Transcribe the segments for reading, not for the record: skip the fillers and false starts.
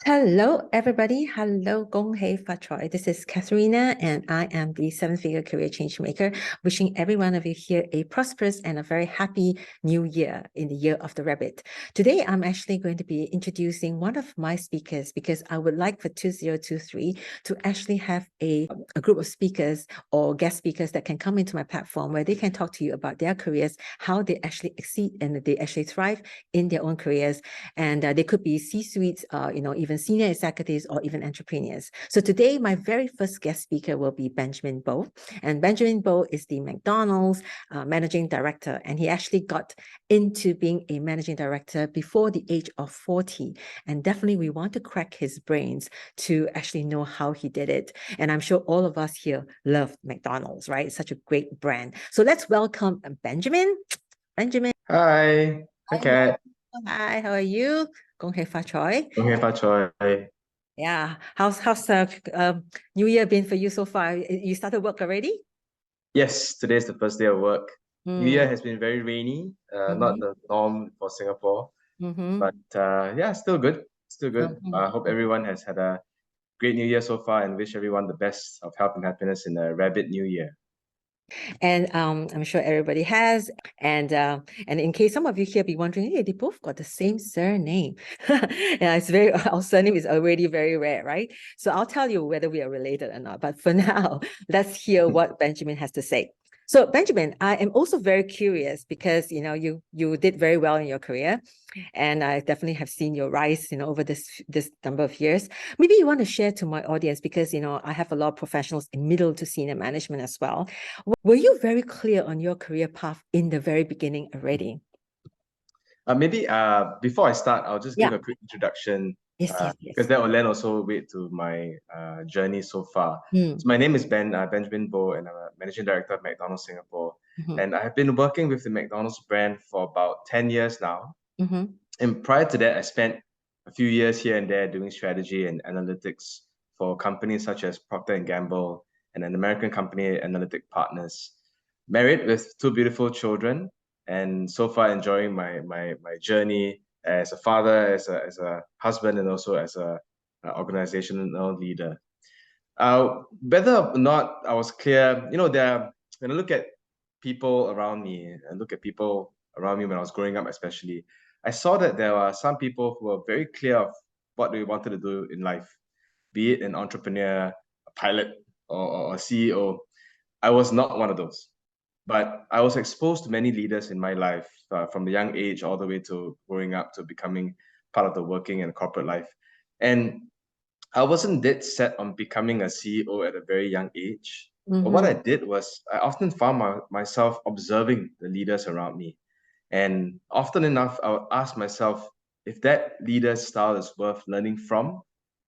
Hello, everybody. Hello, Gong Hei Fa Choi. This is Catherina, and I am the seven-figure career changemaker. Wishing every one of you here a prosperous and a very happy new year in the year of the rabbit. Today, I'm actually going to be introducing one of my speakers because I would like for 2023 to actually have a group of speakers or guest speakers that can come into my platform where they can talk to you about their careers, how they actually exceed and they actually thrive in their own careers. And they could be C-suites, even senior executives or even entrepreneurs. So today, my very first guest speaker will be Benjamin Bo. And Benjamin Bo is the McDonald's managing director. And he actually got into being a managing director before the age of 40. And definitely we want to crack his brains to actually know how he did it. And I'm sure all of us here love McDonald's, right? It's such a great brand. So let's welcome Benjamin. Benjamin. Hi, hi Kat. Hi, how are you? Gong Hei Fa Choi. Okay, Pak Choi. Yeah, how's New Year been for you so far? You started work already? Yes, today is the first day of work. New Mm, Year has been very rainy, not mm-hmm, the norm for Singapore, mm-hmm, but yeah, still good. Still good. I hope mm-hmm. everyone has had a great New Year so far and wish everyone the best of health and happiness in a rabbit New Year. And I'm sure everybody has. And in case some of you here be wondering, hey, they both got the same surname. Yeah, it's very our surname is already very rare, right? So I'll tell you whether we are related or not. But for now, let's hear what Benjamin has to say. So Benjamin, I am also very curious because you did very well in your career, and I definitely have seen your rise, over this number of years. Maybe you want to share to my audience because I have a lot of professionals in middle to senior management as well. Were you very clear on your career path in the very beginning already? Maybe before I start, I'll just give Yeah. a quick introduction Yes, yes, because yes. that will lend also weight to my journey so far. Mm, So my name is Benjamin Bo, and I'm a managing director of McDonald's Singapore. mm-hmm, And I have been working with the McDonald's brand for about 10 years now. mm-hmm, And prior to that, I spent a few years here and there doing strategy and analytics for companies such as Procter and Gamble and an American company, Analytic Partners. Married with two beautiful children, and so far enjoying my journey as a father, as a husband, and also as a organizational leader. Whether or not I was clear, when I look at people around me and look at people around me when I was growing up, especially, I saw that there are some people who were very clear of what they wanted to do in life, be it an entrepreneur, a pilot, or a CEO. I was not one of those, but I was exposed to many leaders in my life from the young age all the way to growing up to becoming part of the working and corporate life. And I wasn't dead set on becoming a CEO at a very young age. But what I mm-hmm, did was I often found myself observing the leaders around me. And often enough, I would ask myself if that leader's style is worth learning from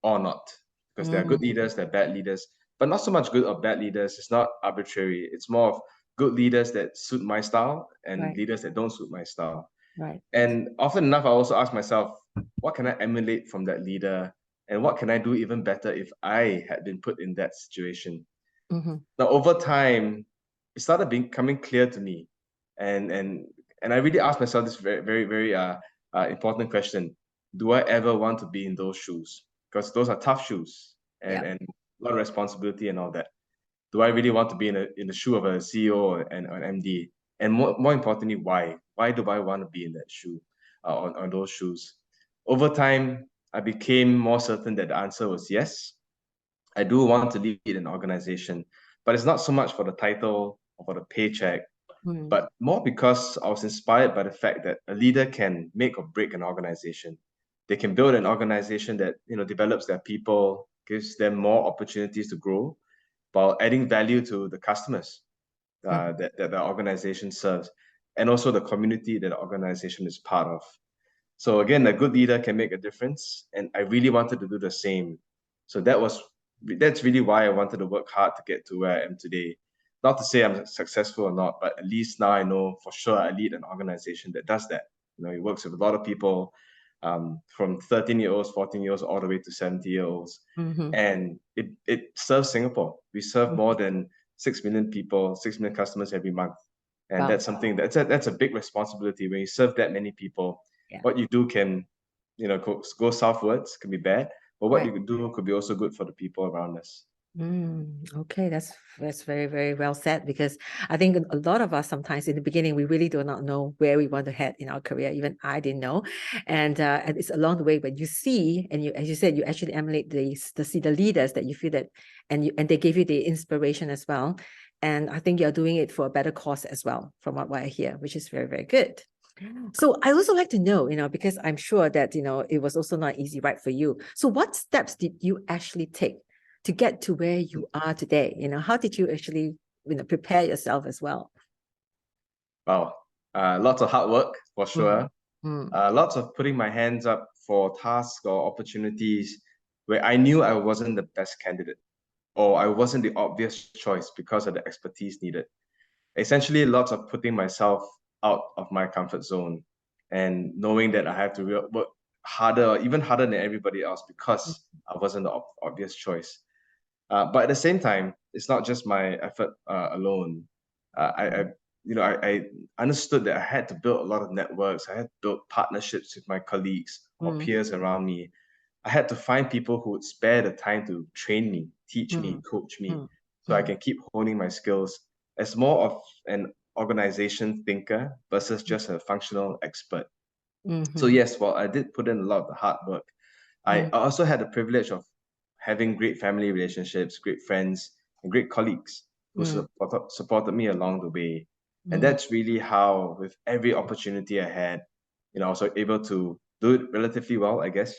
or not. Because there are good mm, leaders, there are bad leaders, but not so much good or bad leaders. It's not arbitrary. It's more of good leaders that suit my style and right, leaders that don't suit my style. right. And often enough, I also ask myself, what can I emulate from that leader? And what can I do even better if I had been put in that situation? Mm-hmm, Now, over time, it started becoming clear to me. And and and I really asked myself this very, very, very important question. Do I ever want to be in those shoes? Because those are tough shoes yeah. and a lot of responsibility and all that. Do I really want to be in the shoe of a CEO or an MD? And more importantly, why? Why do I want to be in that shoe, on those shoes? Over time, I became more certain that the answer was yes. I do want to lead an organization, but it's not so much for the title or for the paycheck, Mm, but more because I was inspired by the fact that a leader can make or break an organization. They can build an organization that develops their people, gives them more opportunities to grow, while adding value to the customers mm, that the organization serves, and also the community that the organization is part of. So again, a good leader can make a difference, and I really wanted to do the same. So that's really why I wanted to work hard to get to where I am today. Not to say I'm successful or not, but at least now I know for sure I lead an organization that does that. It works with a lot of people, from 13-year-olds, 14-year-olds, all the way to 70-year-olds, mm-hmm, and it serves Singapore. We serve more than 6 million people, 6 million customers every month, and wow. that's something that's a big responsibility when you serve that many people. Yeah. What you do can go southwards can be bad, but what Right. you could do could be also good for the people around us. Okay, that's very, very well said, because I think a lot of us sometimes in the beginning we really do not know where we want to head in our career. Even I didn't know, and it's along the way when you see, and you, as you said, you actually emulate the leaders that you feel that, and they gave you the inspiration as well. And I think you're doing it for a better cause as well, from what I hear, which is very, very good. So I also like to know, because I'm sure that, it was also not easy, right, for you. So what steps did you actually take to get to where you are today? How did you actually, prepare yourself as well? Wow. Lots of hard work for sure. Mm, Lots of putting my hands up for tasks or opportunities where I knew I wasn't the best candidate or I wasn't the obvious choice because of the expertise needed. Essentially, lots of putting myself out of my comfort zone and knowing that I have to work harder, or even harder than everybody else because I wasn't the obvious choice. But at the same time, it's not just my effort alone. I understood that I had to build a lot of networks. I had to build partnerships with my colleagues or mm, peers around me. I had to find people who would spare the time to train me, teach me, mm, coach me, mm, so I can keep honing my skills as more of an organization thinker versus just a functional expert. So mm, yes, while I did put in a lot of the hard work, I mm, also had the privilege of having great family relationships, great friends, and great colleagues who mm, supported me along the way. And mm. that's really how, with every opportunity I had, I was able to do it relatively well, I guess.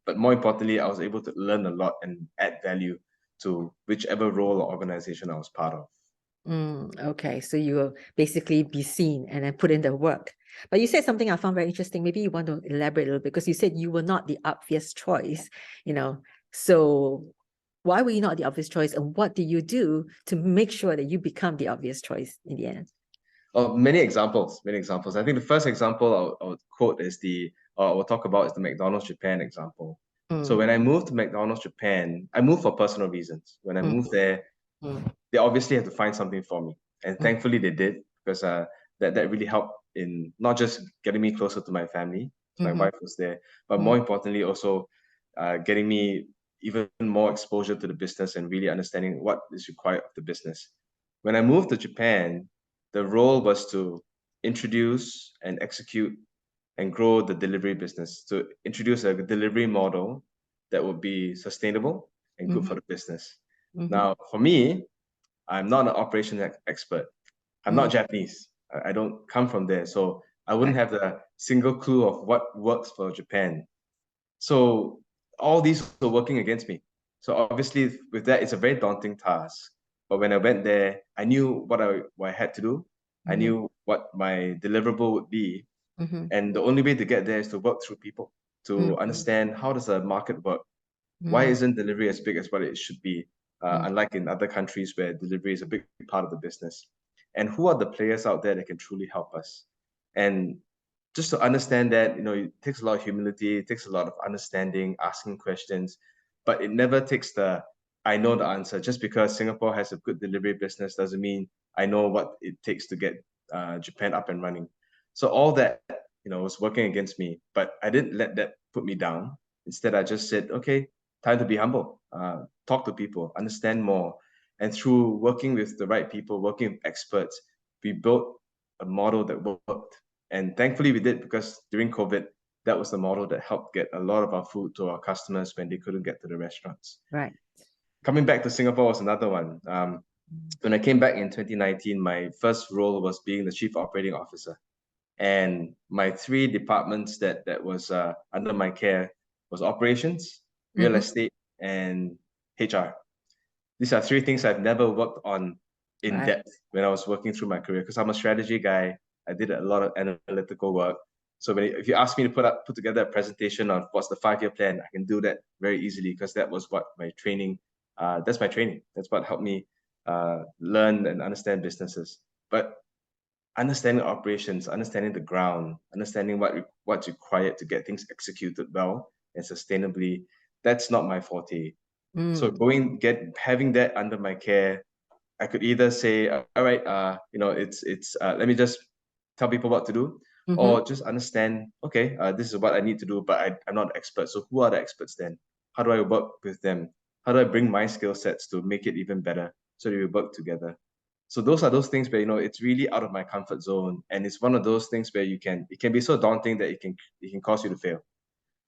But more importantly, I was able to learn a lot and add value to whichever role or organization I was part of. Okay, so you will basically be seen and then put in the work. But you said something I found very interesting. Maybe you want to elaborate a little bit, because you said you were not the obvious choice, you know. So why were you not the obvious choice, and what did you do to make sure that you become the obvious choice in the end? Oh, many examples, many examples. I think the first example I would quote is or I will talk about is the McDonald's Japan example. So Mm, when I moved to McDonald's Japan, I moved for personal reasons. When I mm, moved there, mm, they obviously had to find something for me, and mm, thankfully they did, because that really helped in not just getting me closer to my family, because my mhm, wife was there, but mm, more importantly also getting me even more exposure to the business and really understanding what is required of the business. When I moved to Japan, the role was to introduce and execute and grow the delivery business, to introduce a delivery model that would be sustainable and good for mhm, the business. mhm, Now, for me, I'm not an operations expert. I'm mm, not Japanese. I don't come from there. So I wouldn't right. have the single clue of what works for Japan. So all these were working against me. So obviously, with that, it's a very daunting task. But when I went there, I knew what I had to do. I Mhm, knew what my deliverable would be. mhm, And the only way to get there is to work through people, to mhm, understand how does the market work. Why mm, isn't delivery as big as what it should be, mm, unlike in other countries where delivery is a big part of the business? And who are the players out there that can truly help us? And just to understand that, it takes a lot of humility, it takes a lot of understanding, asking questions, but it never takes the I know the answer. Just because Singapore has a good delivery business doesn't mean I know what it takes to get Japan up and running. So all that, was working against me, but I didn't let that put me down. Instead, I just said, okay, time to be humble, talk to people, understand more. And through working with the right people, working with experts, we built a model that worked. And thankfully we did, because during COVID, that was the model that helped get a lot of our food to our customers when they couldn't get to the restaurants. right. Coming back to Singapore was another one. When I came back in 2019, my first role was being the chief operating officer. And my three departments that was under my care was operations, real Mhm, estate, and HR. These are three things I've never worked on in right. depth when I was working through my career, because I'm a strategy guy. I did a lot of analytical work. So if you ask me to put together a presentation of what's the 5-year plan, I can do that very easily, because that was what my training. That's my training. That's what helped me learn and understand businesses. But understanding operations, understanding the ground, understanding what's required to get things executed well and sustainably, that's not my forte. So Mm, having that under my care, I could either say, all right, it's let me just tell people what to do, Mm-hmm. or just understand, okay, this is what I need to do, but I'm not an expert. So who are the experts then? How do I work with them? How do I bring my skill sets to make it even better so that we work together? So those are those things where, it's really out of my comfort zone. And it's one of those things where it can be so daunting that it can cause you to fail.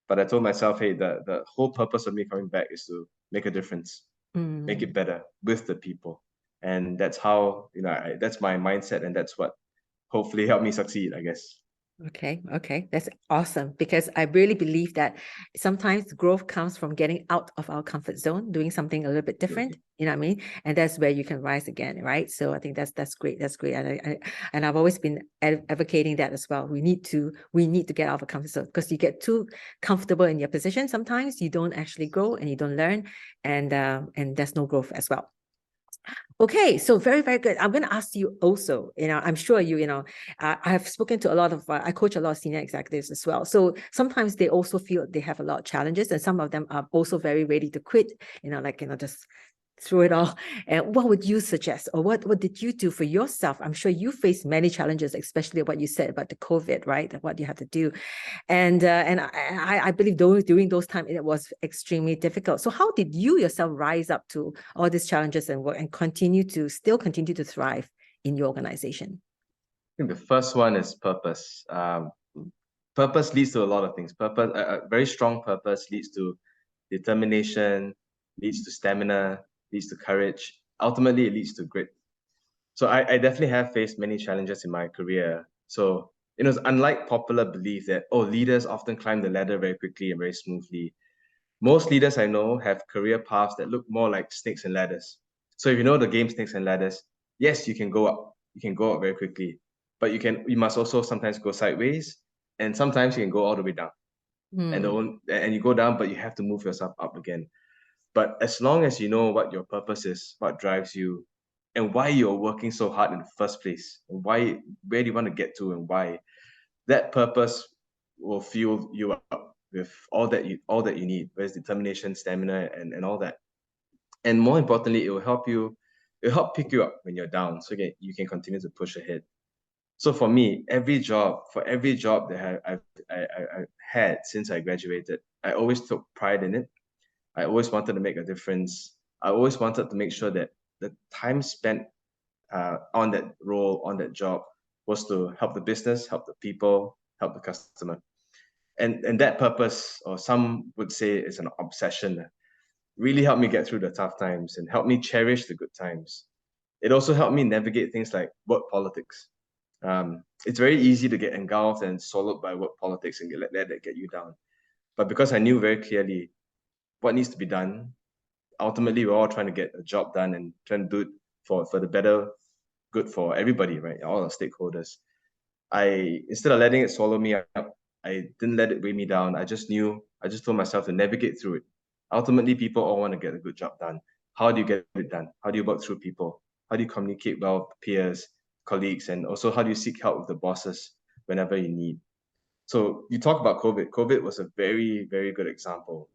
But I told myself, hey, the whole purpose of me coming back is to make a difference, make it better with the people. And that's how, that's my mindset, and that's what hopefully helped me succeed, I guess. Okay, that's awesome, because I really believe that sometimes growth comes from getting out of our comfort zone, doing something a little bit different. You know what I mean? And that's where you can rise again, right? So I think that's great. That's great, and I've always been advocating that as well. We need to get out of the comfort zone, because you get too comfortable in your position. Sometimes you don't actually grow and you don't learn, and there's no growth as well. Okay, so very, very good. I'm going to ask you also, I'm sure I have spoken to a lot of, I coach a lot of senior executives as well. So sometimes they also feel they have a lot of challenges, and some of them are also very ready to quit, just through it all. And what would you suggest, or what did you do for yourself? I'm sure you faced many challenges, especially what you said about the COVID, right? What you have to do. And I believe during those times it was extremely difficult. So how did you yourself rise up to all these challenges and work and continue to thrive in your organization? I think the first one is purpose. Purpose leads to a lot of things. Purpose, a very strong purpose leads to determination, leads to stamina, leads to courage. Ultimately, it leads to grit. So I definitely have faced many challenges in my career. So, unlike popular belief that, leaders often climb the ladder very quickly and very smoothly, most leaders I know have career paths that look more like snakes and ladders. So if you know the game Snakes and Ladders, yes, you can go up. You can go up very quickly, but you must also sometimes go sideways, and sometimes you can go all the way down. And you go down, but you have to move yourself up again. But as long as you know what your purpose is, what drives you, and why you're working so hard in the first place, and where do you want to get to, and why, that purpose will fuel you up with all that you need, whereas determination, stamina, and all that. And more importantly, it'll help pick you up when you're down, so you can continue to push ahead. So for me, for every job that I've had since I graduated, I always took pride in it. I always wanted to make a difference. I always wanted to make sure that the time spent on that role, on that job, was to help the business, help the people, help the customer. And that purpose, or some would say is an obsession, really helped me get through the tough times and helped me cherish the good times. It also helped me navigate things like work politics. It's very easy to get engulfed and swallowed by work politics and let that get you down. But because I knew very clearly what needs to be done, ultimately we're all trying to get a job done and trying to do it for the better good for everybody, right? All our stakeholders. Instead of letting it swallow me up, I didn't let it weigh me down. I just told myself to navigate through it. Ultimately, people all want to get a good job done. How do you get it done? How do you work through people? How do you communicate well with peers, colleagues, and also how do you seek help with the bosses whenever you need? So you talk about COVID. COVID was a very, very good example.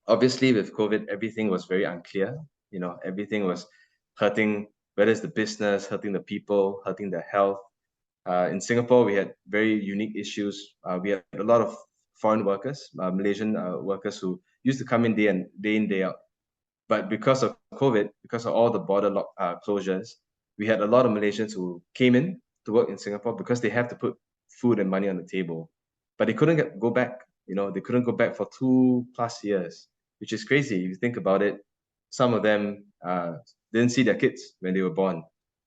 Obviously, with COVID, everything was very unclear. Everything was hurting, whether it's the business, hurting the people, hurting their health. In Singapore, we had very unique issues. We had a lot of foreign workers, Malaysian workers who used to come in day in, day out. But because of COVID, because of all the closures, we had a lot of Malaysians who came in to work in Singapore because they have to put food and money on the table. But they couldn't go back. They couldn't go back for 2+ years, which is crazy. If you think about it, some of them didn't see their kids when they were born,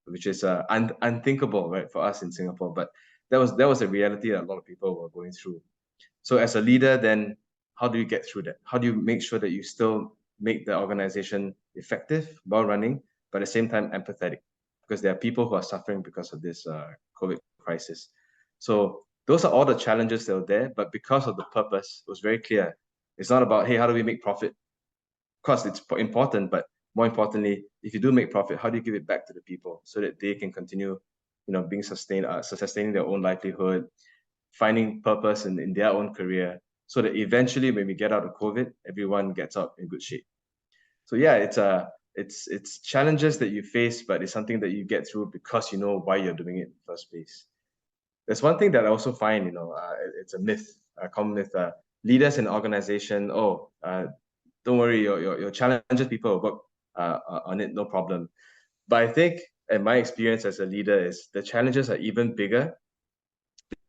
which is unthinkable, right, for us in Singapore. But that was a reality that a lot of people were going through. So as a leader, then how do you get through that? How do you make sure that you still make the organization effective, well running, but at the same time empathetic? Because there are people who are suffering because of this COVID crisis. So those are all the challenges that were there, but because of the purpose, it was very clear. It's not about, hey, how do we make profit? Of course, it's important, but more importantly, if you do make profit, how do you give it back to the people so that they can continue, being sustaining their own livelihood, finding purpose in their own career, so that eventually when we get out of COVID, everyone gets out in good shape. So yeah, it's challenges that you face, but it's something that you get through because you know why you're doing it in the first place. there's one thing that I also find, it's a myth, a common myth. Leaders in organization, don't worry, your challenges people will work on it, no problem. But I think, in my experience as a leader, is the challenges are even bigger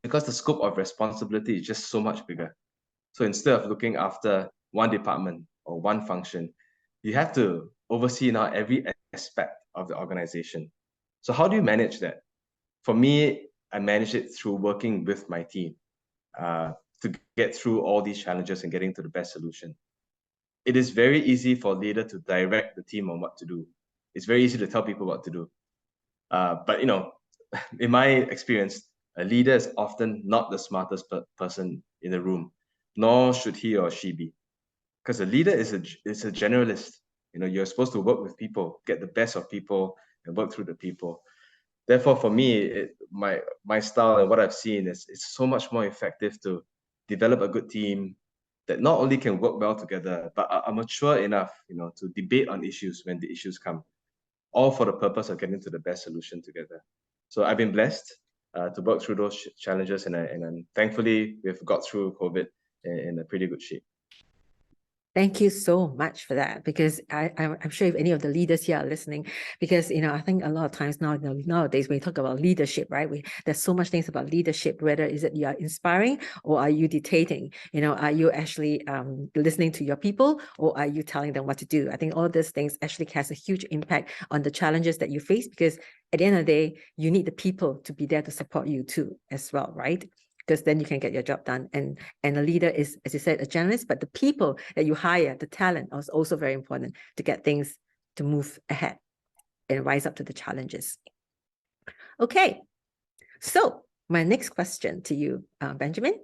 because the scope of responsibility is just so much bigger. So instead of looking after one department or one function, you have to oversee now every aspect of the organization. So how do you manage that? For me, I manage it through working with my team to get through all these challenges and getting to the best solution. It is very easy for a leader to direct the team on what to do. It's very easy to tell people what to do. But in my experience, a leader is often not the smartest person in the room, nor should he or she be, because a leader is a generalist. You're supposed to work with people, get the best of people, and work through the people. Therefore, for me, my style and what I've seen is it's so much more effective to develop a good team that not only can work well together, but are mature enough, to debate on issues when the issues come, all for the purpose of getting to the best solution together. So I've been blessed to work through those challenges, and thankfully we've got through COVID in a pretty good shape. Thank you so much for that, because I'm sure if any of the leaders here are listening, because I think a lot of times nowadays when we talk about leadership, right? There's so much things about leadership. Whether is it you are inspiring or are you dictating? Are you actually listening to your people, or are you telling them what to do? I think all these things actually has a huge impact on the challenges that you face, because at the end of the day, you need the people to be there to support you too, as well, right? Because then you can get your job done. And a leader is, as you said, a journalist, but the people that you hire, the talent, is also very important to get things to move ahead and rise up to the challenges. Okay, so my next question to you, Benjamin.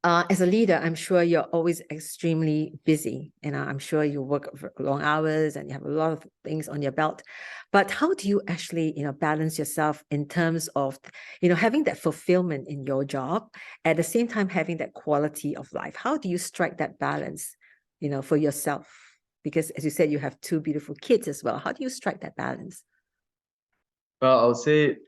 As a leader, I'm sure you're always extremely busy, and I'm sure you work for long hours and you have a lot of things on your belt. But how do you actually, balance yourself in terms of, having that fulfillment in your job, at the same time having that quality of life? How do you strike that balance, for yourself? Because as you said, you have two beautiful kids as well. How do you strike that balance? Well, I would say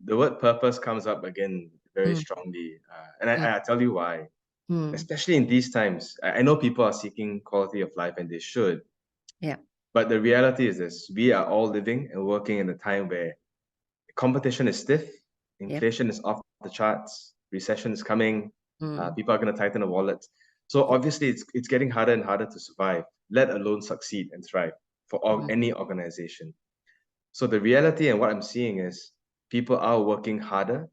the word purpose comes up again very strongly. And I tell you why. Especially in these times, I know people are seeking quality of life, and they should. Yeah. But the reality is this: we are all living and working in a time where competition is stiff, inflation is off the charts, recession is coming, people are going to tighten the wallets. So obviously, it's getting harder and harder to survive, let alone succeed and thrive for any organization. So the reality and what I'm seeing is people are working harder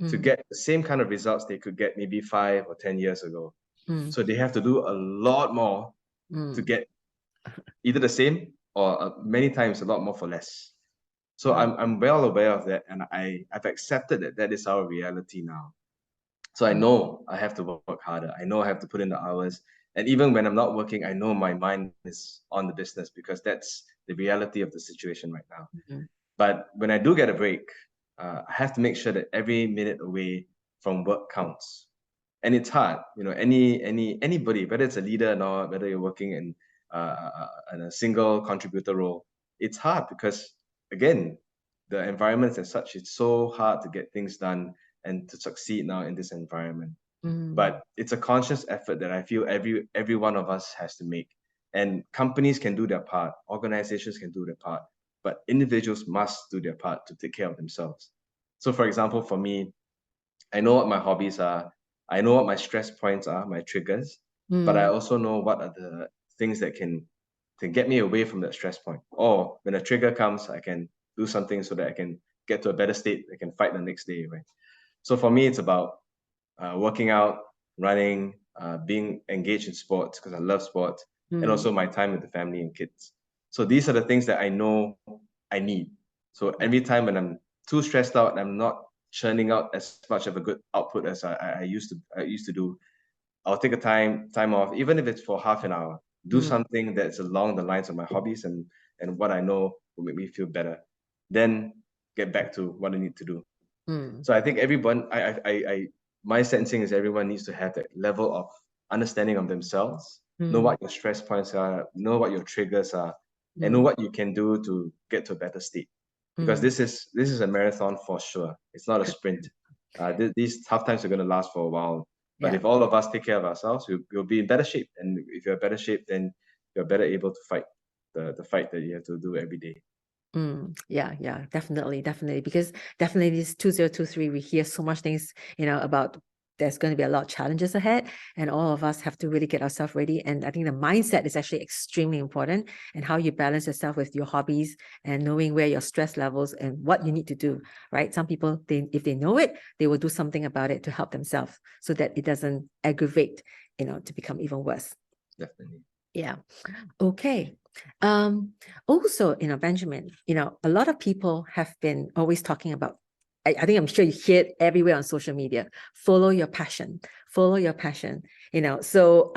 to get the same kind of results they could get maybe 5 or 10 years ago. So they have to do a lot more to get either the same or many times a lot more for less. So I'm well aware of that, and I've accepted that is our reality now. So I know I have to work harder. I know I have to put in the hours. And even when I'm not working, I know my mind is on the business, because that's the reality of the situation right now. But when I do get a break, I have to make sure that every minute away from work counts. And it's hard, anybody, whether it's a leader or not, whether you're working in a single contributor role, it's hard because, again, the environment as such, it's so hard to get things done and to succeed now in this environment. But it's a conscious effort that I feel every one of us has to make. And companies can do their part, organizations can do their part, but individuals must do their part to take care of themselves. So for example, for me, I know what my hobbies are, I know what my stress points are, my triggers, but I also know what are the things that can get me away from that stress point. Or when a trigger comes, I can do something so that I can get to a better state, I can fight the next day, right? So for me, it's about working out, running, being engaged in sports because I love sports, and also my time with the family and kids. So these are the things that I know I need. So every time when I'm too stressed out and I'm not churning out as much of a good output as I used to do, I'll take a time off, even if it's for half an hour. Do something that's along the lines of my hobbies and what I know will make me feel better. Then get back to what I need to do. So I think everyone, my sensing is everyone needs to have that level of understanding of themselves, know what your stress points are, know what your triggers are, and know what you can do to get to a better state. Because this is a marathon for sure. It's not a sprint. These tough times are going to last for a while. But Yeah. if all of us take care of ourselves, we'll be in better shape. And if you're in better shape, then you're better able to fight the fight that you have to do every day. Yeah, definitely. Because definitely this 2023, we hear so much things, about there's going to be a lot of challenges ahead, and all of us have to really get ourselves ready. And I think the mindset is actually extremely important, and how you balance yourself with your hobbies and knowing where your stress levels and what you need to do, right? Some people, if they know it, they will do something about it to help themselves so that it doesn't aggravate, to become even worse. Definitely. Yeah. Okay. Also, Benjamin, a lot of people have been always talking about, I think I'm sure you hear it everywhere on social media, follow your passion, So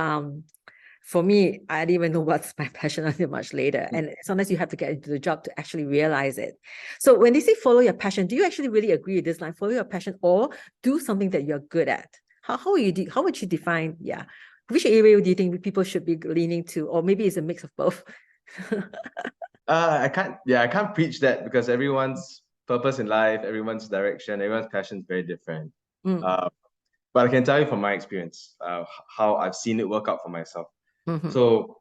for me, I didn't even know what's my passion until much later. And sometimes you have to get into the job to actually realize it. So when they say follow your passion, do you actually really agree with this line, follow your passion, or do something that you're good at? How would you define, which area do you think people should be leaning to? Or maybe it's a mix of both. I can't preach that, because everyone's purpose in life, everyone's direction, everyone's passion is very different. But I can tell you from my experience, how I've seen it work out for myself. So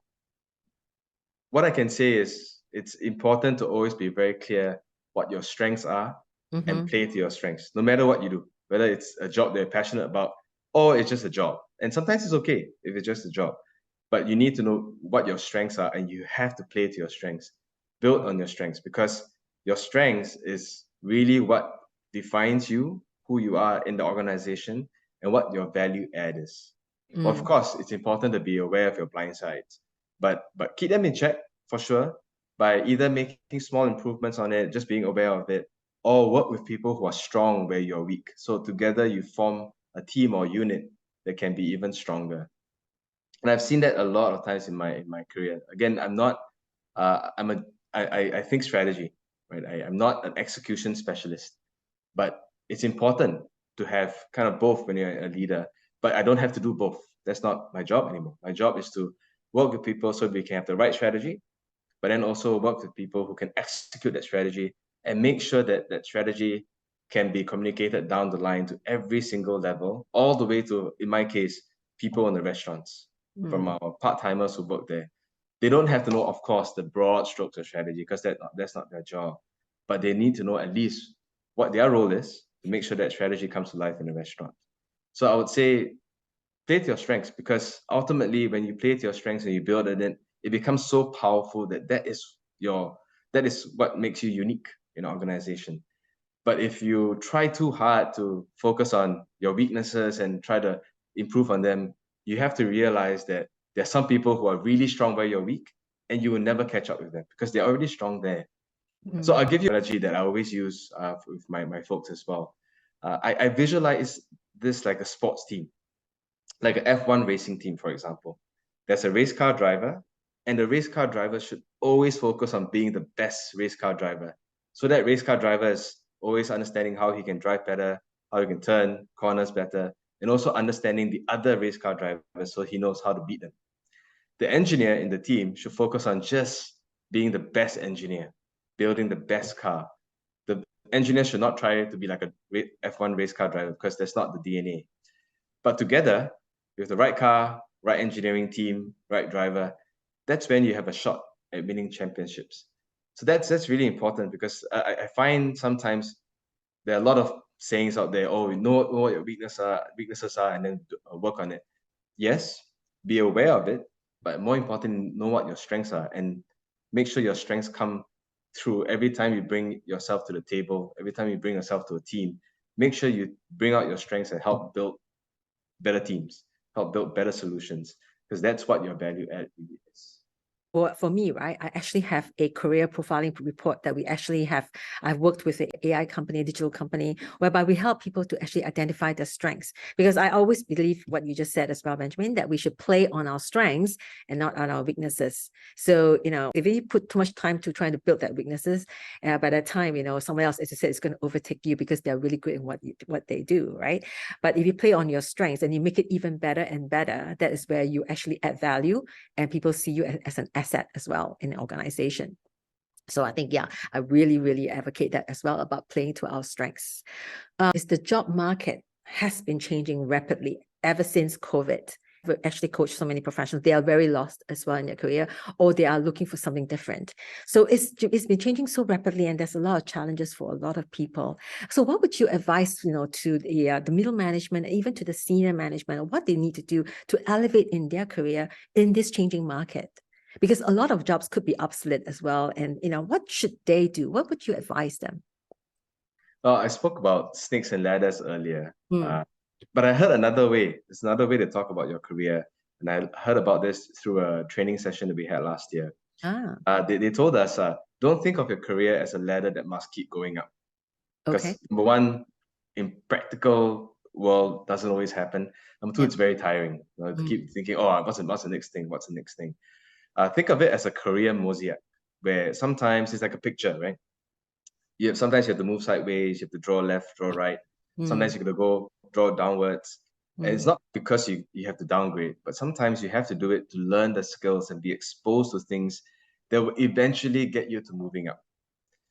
what I can say is it's important to always be very clear what your strengths are and play to your strengths, no matter what you do, whether it's a job that you're passionate about or it's just a job. And sometimes it's okay if it's just a job, but you need to know what your strengths are, and you have to play to your strengths, build on your strengths, because your strengths is really what defines you, who you are in the organization, and what your value add is. Well, of course, it's important to be aware of your blind sides, but keep them in check for sure, by either making small improvements on it, just being aware of it, or work with people who are strong where you're weak. So together you form a team or unit that can be even stronger. And I've seen that a lot of times in my career. Again, I think strategy, right? I'm not an execution specialist, but it's important to have kind of both when you're a leader. But I don't have to do both. That's not my job anymore. My job is to work with people so we can have the right strategy, but then also work with people who can execute that strategy and make sure that that strategy can be communicated down the line to every single level, all the way to, in my case, people in the restaurants, from our part-timers who work there. They don't have to know, of course, the broad strokes of strategy, because that's not their job. But they need to know at least what their role is to make sure that strategy comes to life in the restaurant. So I would say play to your strengths, because ultimately when you play to your strengths and you build it becomes so powerful that is what makes you unique in an organization. But if you try too hard to focus on your weaknesses and try to improve on them, you have to realize that there are some people who are really strong where you're weak, and you will never catch up with them because they're already strong there. So I'll give you a strategy that I always use with my folks as well. I visualize this like a sports team, like an F1 racing team, for example. There's a race car driver, and the race car driver should always focus on being the best race car driver. So that race car driver is always understanding how he can drive better, how he can turn corners better, and also understanding the other race car drivers so he knows how to beat them. The engineer in the team should focus on just being the best engineer, building the best car. The engineer should not try to be like a F1 race car driver, because that's not the DNA. But together, with the right car, right engineering team, right driver, that's when you have a shot at winning championships. So that's really important, because I find sometimes there are a lot of sayings out there. Oh, you know what your weaknesses are, and then work on it. Yes, be aware of it, but more important, know what your strengths are, and make sure your strengths come through every time you bring yourself to the table. Every time you bring yourself to a team, make sure you bring out your strengths and help build better teams, help build better solutions, because that's what your value add really is. For me, right, I actually have a career profiling report that I've worked with an AI company, a digital company, whereby we help people to actually identify their strengths. Because I always believe what you just said as well, Benjamin, that we should play on our strengths and not on our weaknesses. So, if you put too much time to trying to build that weaknesses, by that time, someone else, as you said, is going to overtake you because they're really good in what they do, right? But if you play on your strengths and you make it even better and better, that is where you actually add value, and people see you as an asset as well in the organization. So I think, yeah, I really advocate that as well about playing to our strengths. Is the job market has been changing rapidly ever since COVID. We've actually coached so many professionals. They are very lost as well in their career, or they are looking for something different. So it's been changing so rapidly, and there's a lot of challenges for a lot of people. So what would you advise, to the middle management, even to the senior management, what they need to do to elevate in their career in this changing market? Because a lot of jobs could be obsolete as well. And, what should they do? What would you advise them? Well, I spoke about snakes and ladders earlier, Hmm. but I heard another way. There's another way to talk about your career, and I heard about this through a training session that we had last year. Ah, They told us, don't think of your career as a ladder that must keep going up. okay. Because number one, in practical world, doesn't always happen. Number two, Yeah. it's very tiring. To keep thinking, oh, what's the next thing? What's the next thing? Think of it as a career mosaic, where sometimes it's like a picture, right? Sometimes you have to move sideways, you have to draw left, draw right. Mm, Sometimes you got to go draw downwards. And it's mm, not because you have to downgrade, but sometimes you have to do it to learn the skills and be exposed to things that will eventually get you to moving up.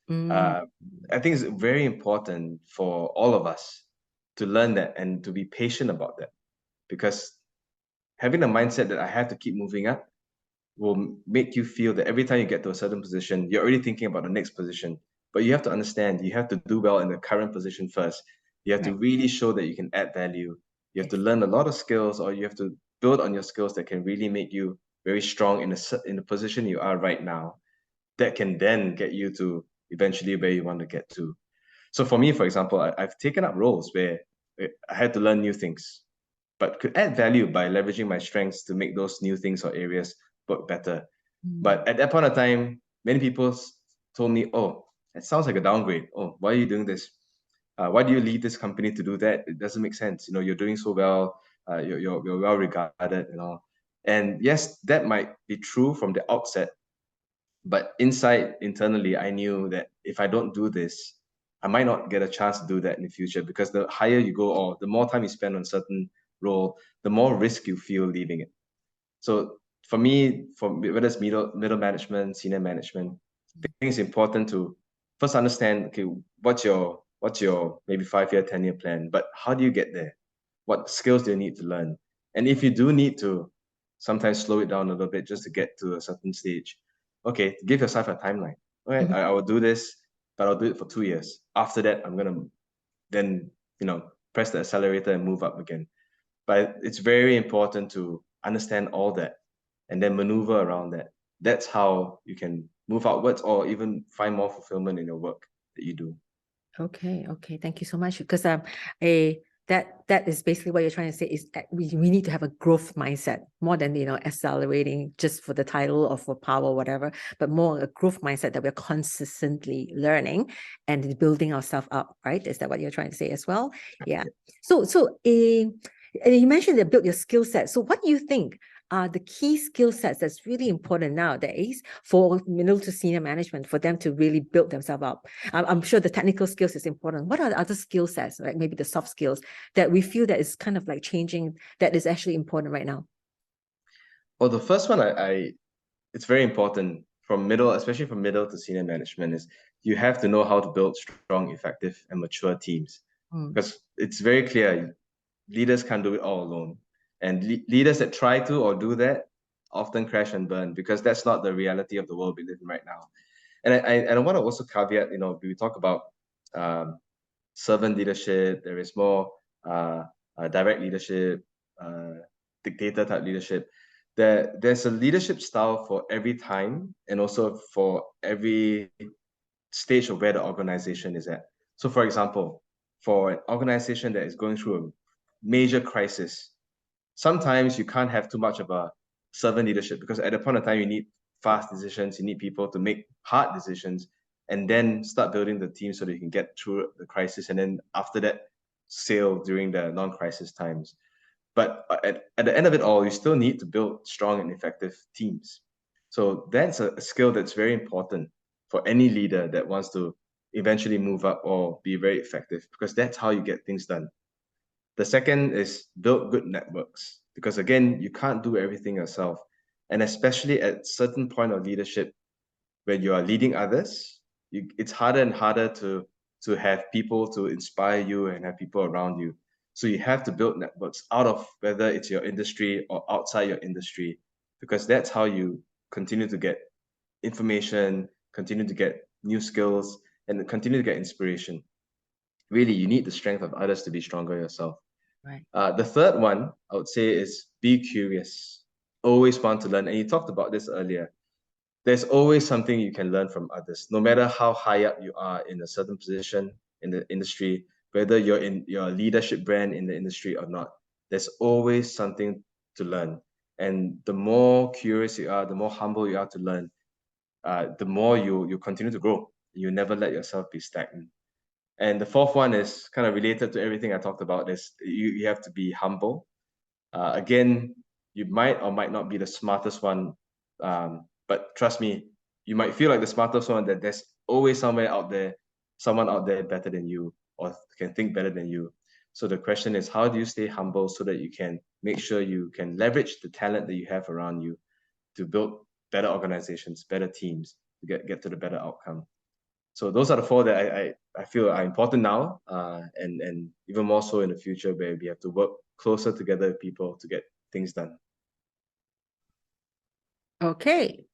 mm, Uh, I think it's very important for all of us to learn that and to be patient about that, because having the mindset that I have to keep moving up will make you feel that every time you get to a certain position, you're already thinking about the next position. But you have to understand, you have to do well in the current position first. You have to right. really show that you can add value. You have to Ex- learn a lot of skills, or you have to build on your skills that can really make you very strong in the position you are right now. That can then get you to eventually where you want to get to. So for me, for example, I've taken up roles where I had to learn new things, but could add value by leveraging my strengths to make those new things or areas work better. mm, But at that point of time, many people told me, "Oh, that sounds like a downgrade. Oh, why are you doing this? Why do you lead this company to do that? It doesn't make sense. You're doing so well. You're well regarded and all." And yes, that might be true from the outset, but internally, I knew that if I don't do this, I might not get a chance to do that in the future, because the higher you go, or the more time you spend on certain role, the more risk you feel leaving it. So for me, whether it's middle management, senior management, I think it's important to first understand, okay, what's your maybe 5-year, 10-year plan, but how do you get there? What skills do you need to learn? And if you do need to sometimes slow it down a little bit just to get to a certain stage, okay, give yourself a timeline. All right, mhm. I will do this, but I'll do it for 2 years. After that, I'm gonna then press the accelerator and move up again. But it's very important to understand all that and then maneuver around that. That's how you can move outwards or even find more fulfillment in your work that you do. Okay, thank you so much. Because a that is basically what you're trying to say is that we need to have a growth mindset more than accelerating just for the title or for power or whatever, but more a growth mindset that we're consistently learning and building ourselves up, right? Is that what you're trying to say as well? Yeah. You mentioned that build your skill set. So what do you think are the key skill sets that's really important nowadays for middle to senior management for them to really build themselves up? I'm sure the technical skills is important. What are the other skill sets, like maybe the soft skills that we feel that is kind of like changing, that is actually important right now? Well, the first one, it's very important from middle, especially from middle to senior management, is you have to know how to build strong, effective, and mature teams. Mm, Because it's very clear leaders can't do it all alone. And leaders that try to or do that often crash and burn, because that's not the reality of the world we live in right now. And I want to also caveat, we talk about um, servant leadership, there is more direct leadership, uh, dictator type leadership. There's a leadership style for every time and also for every stage of where the organization is at. So, for example, for an organization that is going through a major crisis, sometimes you can't have too much of a servant leadership, because at the point of time you need fast decisions, you need people to make hard decisions, and then start building the team so that you can get through the crisis, and then after that sail during the non-crisis times. But at the end of it all, you still need to build strong and effective teams. So that's a skill that's very important for any leader that wants to eventually move up or be very effective, because that's how you get things done. The second is build good networks, because again, you can't do everything yourself. And especially at certain point of leadership, when you are leading others, it's harder and harder to have people to inspire you and have people around you. So you have to build networks out of whether it's your industry or outside your industry, because that's how you continue to get information, continue to get new skills, and continue to get inspiration. Really, you need the strength of others to be stronger yourself. Right. The third one I would say is be curious. Always want to learn. And you talked about this earlier. There's always something you can learn from others, no matter how high up you are in a certain position in the industry, whether you're in your leadership brand in the industry or not. There's always something to learn. And the more curious you are, the more humble you are to learn, the more you continue to grow. You never let yourself be stagnant. And the fourth one is kind of related to everything I talked about. Is you have to be humble. Again, you might or might not be the smartest one, but trust me, you might feel like the smartest one. That there's always somewhere out there, someone out there better than you or can think better than you. So the question is, how do you stay humble so that you can make sure you can leverage the talent that you have around you to build better organizations, better teams, to get to the better outcome. So those are the four that I feel are important now, and even more so in the future, where we have to work closer together with people to get things done. Okay.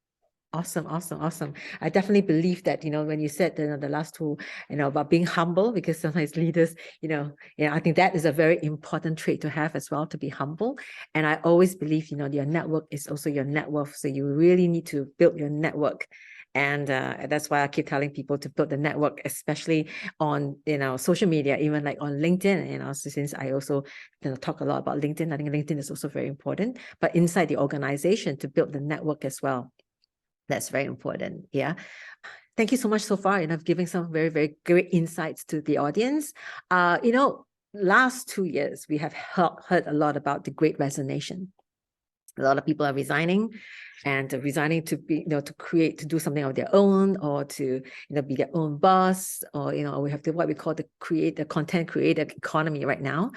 Awesome, awesome, awesome. I definitely believe that, when you said the last two, about being humble, because sometimes leaders, I think that is a very important trait to have as well, to be humble. And I always believe, your network is also your net worth. So you really need to build your network. And that's why I keep telling people to build the network, especially on, social media, even like on LinkedIn, so since I also talk a lot about LinkedIn, I think LinkedIn is also very important, but inside the organization to build the network as well. That's very important. Yeah. Thank you so much so far. Giving some very, very great insights to the audience. Last 2 years, we have heard a lot about the Great Resignation. A lot of people are resigning to be, to do something of their own, or to, be their own boss, or, we have what we call the content creator economy right now.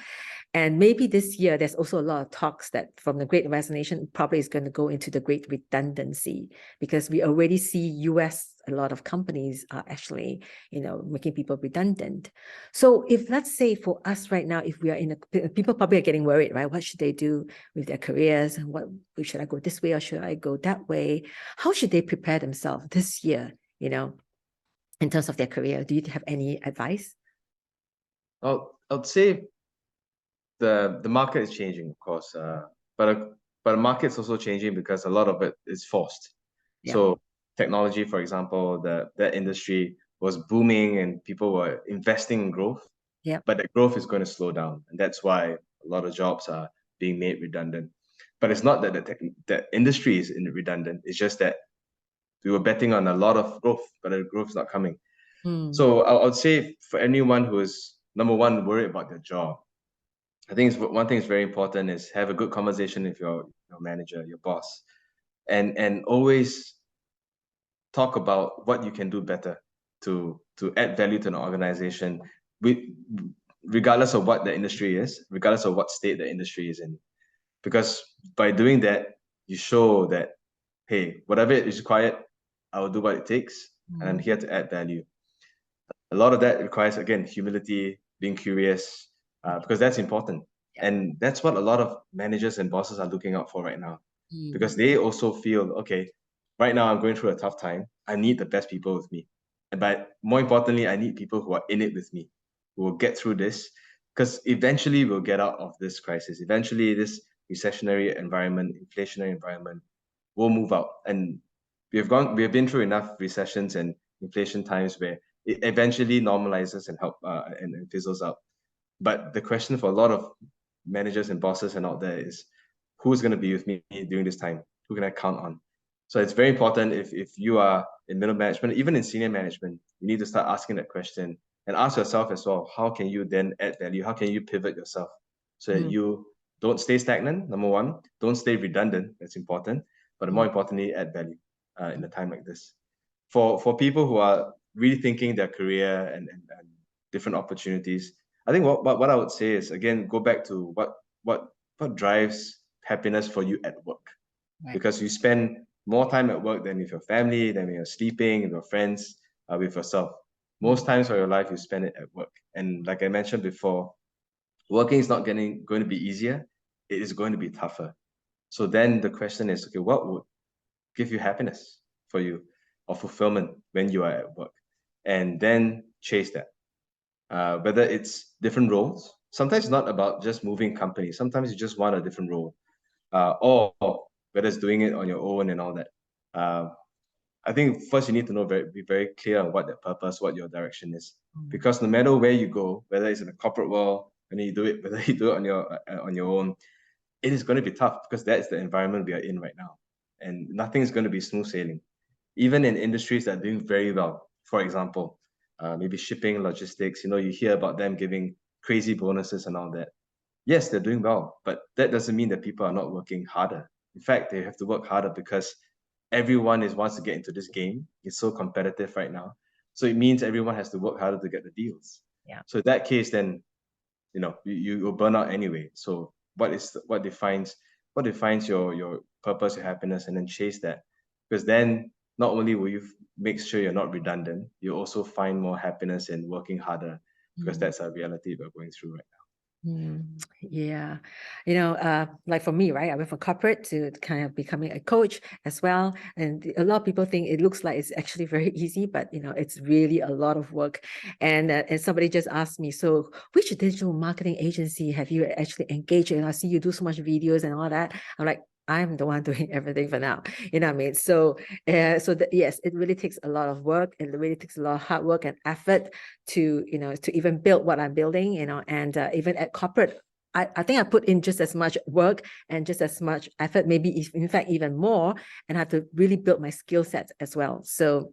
And maybe this year, there's also a lot of talks that from the Great Resignation probably is going to go into the Great Redundancy, because we already see US, a lot of companies are actually, making people redundant. So if, let's say for us right now, if we are people probably are getting worried, right? What should they do with their careers? And should I go this way or should I go that way? How should they prepare themselves this year, in terms of their career? Do you have any advice? I'd say the market is changing, of course, but the market's also changing because a lot of it is forced. Yeah. So technology, for example, that industry was booming and people were investing in growth. Yeah. But the growth is going to slow down, and that's why a lot of jobs are being made redundant. But it's not that the industry is redundant. It's just that we were betting on a lot of growth, but the growth is not coming. So I would say for anyone who is, number one, worried about their job, I think one thing is very important is have a good conversation with your manager, your boss, and always talk about what you can do better to add value to an organization, regardless of what the industry is, regardless of what state the industry is in. Because by doing that, you show that, hey, whatever is required, I will do what it takes, and I'm here to add value. A lot of that requires, again, humility, being curious, because that's important. And that's what a lot of managers and bosses are looking out for right now, because they also feel, okay, right now I'm going through a tough time. I need the best people with me. But more importantly, I need people who are in it with me, who will get through this, because eventually we'll get out of this crisis. Eventually, this recessionary environment, inflationary environment will move out. And we have been through enough recessions and inflation times where it eventually normalizes and fizzles out. But the question for a lot of managers and bosses and out there is, who's going to be with me during this time? Who can I count on? So it's very important if you are in middle management, even in senior management, you need to start asking that question and ask yourself as well, how can you then add value? How can you pivot yourself so that you don't stay stagnant, number one, don't stay redundant, that's important, but more importantly, add value in a time like this. For people who are rethinking their career and different opportunities, I think what I would say is, again, go back to what drives happiness for you at work. Right. Because you spend more time at work than with your family, than when you're sleeping, with your friends, with yourself. Most times of your life, you spend it at work. And like I mentioned before, working is not going to be easier. It is going to be tougher. So then the question is, okay, what would give you happiness for you or fulfillment when you are at work? And then chase that. Whether it's different roles, sometimes it's not about just moving companies. Sometimes you just want a different role, or whether it's doing it on your own and all that. I think first you need to be very clear on what that purpose, what your direction is, because no matter where you go, whether it's in the corporate world, whether you do it on your own, it is going to be tough because that's the environment we are in right now, and nothing is going to be smooth sailing. Even in industries that are doing very well, for example, maybe shipping, logistics, you hear about them giving crazy bonuses and all that. Yes, they're doing well, but that doesn't mean that people are not working harder. In fact, they have to work harder because everyone wants to get into this game. It's so competitive right now. So it means everyone has to work harder to get the deals. Yeah. So in that case, then you will burn out anyway. So what defines your purpose, your happiness, and then chase that. Because then not only will you make sure you're not redundant, you also find more happiness in working harder, because that's a reality we're going through right now. Yeah. Like for me, right? I went from corporate to kind of becoming a coach as well. And a lot of people think it looks like it's actually very easy, but it's really a lot of work. And somebody just asked me, so which digital marketing agency have you actually engaged in? I see you do so much videos and all that. I'm like, I'm the one doing everything for now. You know what I mean? So, yes, it really takes a lot of work. It really takes a lot of hard work and effort to even build what I'm building. And even at corporate, I think I put in just as much work and just as much effort, maybe in fact even more, and I have to really build my skill sets as well. So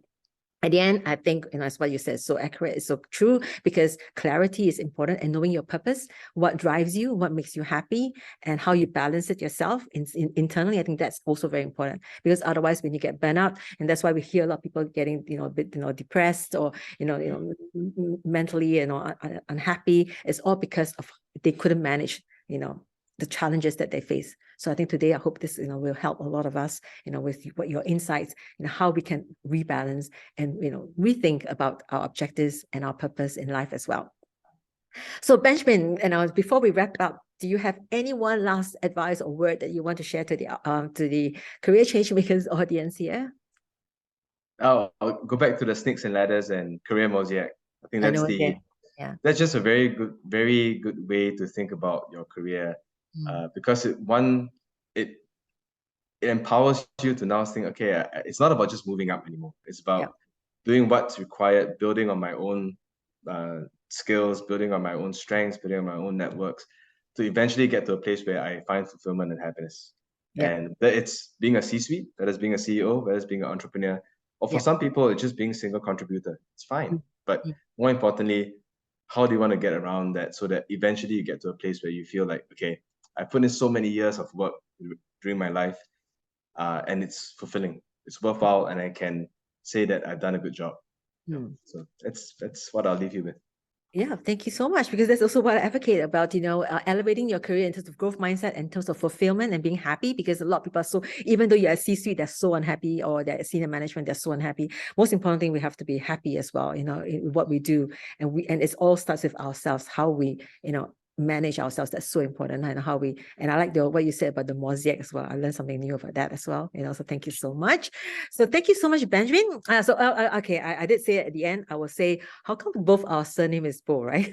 at the end, I think, that's what you said, so accurate, it's so true, because clarity is important, and knowing your purpose, what drives you, what makes you happy, and how you balance it yourself internally. I think that's also very important, because otherwise when you get burnout, and that's why we hear a lot of people getting, a bit, depressed, or, mentally, unhappy, it's all because of they couldn't manage, the challenges that they face. So I think today, I hope this, will help a lot of us, with what your insights, how we can rebalance and, rethink about our objectives and our purpose in life as well. So Benjamin, before we wrap up, do you have any one last advice or word that you want to share to the Career Changemakers audience here? I'll go back to the snakes and ladders and career mosaic. I think that's just a very good way to think about your career, because it empowers you to now think, okay, it's not about just moving up anymore. It's about doing what's required, building on my own skills, building on my own strengths, building on my own networks, to eventually get to a place where I find fulfillment and happiness. And that it's being a C-suite, that is being a CEO, that is being an entrepreneur, or for some people, it's just being a single contributor. It's fine. But more importantly, how do you want to get around that so that eventually you get to a place where you feel like, okay, I put in so many years of work during my life, and it's fulfilling, it's worthwhile, and I can say that I've done a good job. So that's what I'll leave you with. Yeah, thank you so much, because that's also what I advocate about, elevating your career in terms of growth mindset, in terms of fulfillment and being happy, because a lot of people are so, even though you're at C-suite, they're so unhappy, or they're at senior management, they're so unhappy. Most important thing, we have to be happy as well, in what we do. And it all starts with ourselves, how we, manage ourselves. That's so important. And I like what you said about the mosaic as well. I learned something new about that as well. So thank you so much. So thank you so much, Benjamin. Okay, I did say at the end, I will say, how come both our surname is Bo, right?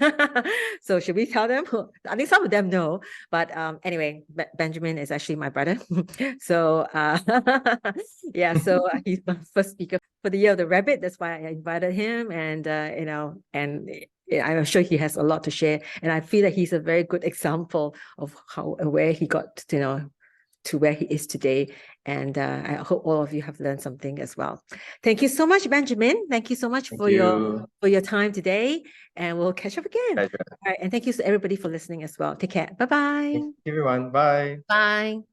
So should we tell them? I think some of them know, but anyway, Benjamin is actually my brother. So yeah, so he's my first speaker for the Year of the Rabbit. That's why I invited him, and I'm sure he has a lot to share, and I feel that he's a very good example of where he got to where he is today. And I hope all of you have learned something as well. Thank you so much, Benjamin. Thank you so much for your time today, and we'll catch up again. Pleasure. All right, and thank you to everybody for listening as well. Take care. Bye-bye. Thank you, everyone. Bye. Bye.